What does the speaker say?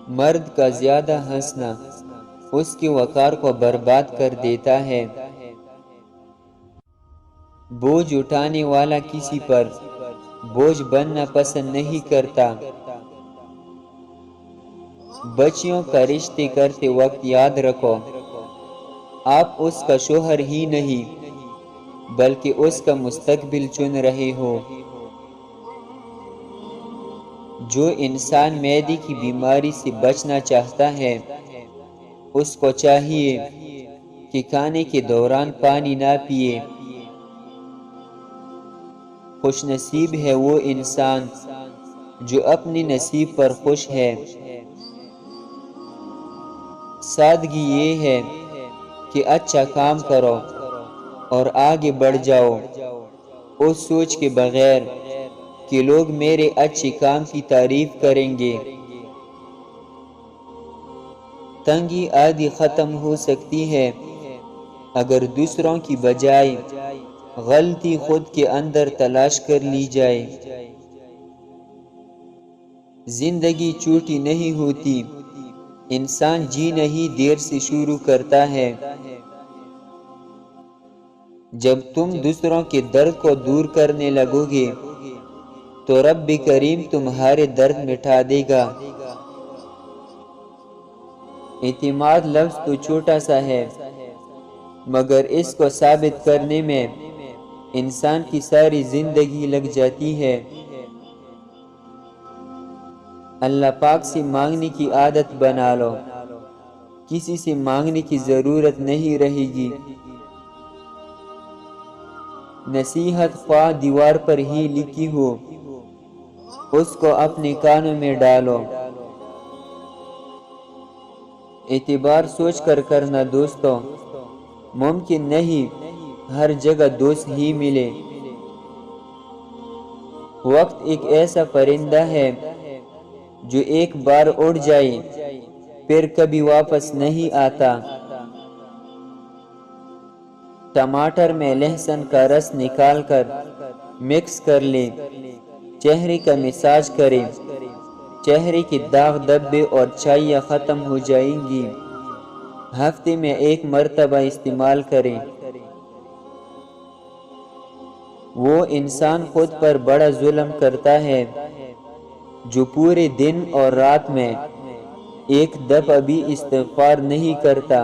مرد کا زیادہ ہنسنا اس کی وقار کو برباد کر دیتا ہے۔ بوجھ اٹھانے والا کسی پر بوجھ بننا پسند نہیں کرتا۔ بچیوں کا رشتے کرتے وقت یاد رکھو، آپ اس کا شوہر ہی نہیں بلکہ اس کا مستقبل چن رہے ہو۔ جو انسان معدے کی بیماری سے بچنا چاہتا ہے اس کو چاہیے کہ کھانے کے دوران پانی نہ پیے۔ خوش نصیب ہے وہ انسان جو اپنے نصیب پر خوش ہے۔ سادگی یہ ہے کہ اچھا کام کرو اور آگے بڑھ جاؤ، اس سوچ کے بغیر کہ لوگ میرے اچھے کام کی تعریف کریں گے۔ تنگی آدھی ختم ہو سکتی ہے اگر دوسروں کی بجائے غلطی خود کے اندر تلاش کر لی جائے۔ زندگی چھوٹی نہیں ہوتی، انسان جینا ہی دیر سے شروع کرتا ہے۔ جب تم دوسروں کے درد کو دور کرنے لگو گے تو رب کریم تمہارے درد مٹا دے گا۔ اعتماد لفظ تو چھوٹا سا ہے مگر اس کو ثابت کرنے میں انسان کی ساری زندگی لگ جاتی ہے۔ اللہ پاک سے مانگنے کی عادت بنا لو، کسی سے مانگنے کی ضرورت نہیں رہے گی۔ نصیحت خواہ دیوار پر ہی لکھی ہو، اس کو اپنے کانوں میں ڈالو۔ اعتبار سوچ کر کرنا دوستو، ممکن نہیں ہر جگہ دوست ہی ملے۔ وقت ایک ایسا پرندہ ہے جو ایک بار اڑ جائے پھر کبھی واپس نہیں آتا۔ ٹماٹر میں لہسن کا رس نکال کر مکس کر لیں، چہرے کا مساج کریں، چہرے کے داغ دھبے اور چھائیاں ختم ہو جائیں گی۔ ہفتے میں 1 مرتبہ استعمال کریں۔ وہ انسان خود پر بڑا ظلم کرتا ہے جو پورے دن اور رات میں ایک دفعہ بھی استغفار نہیں کرتا۔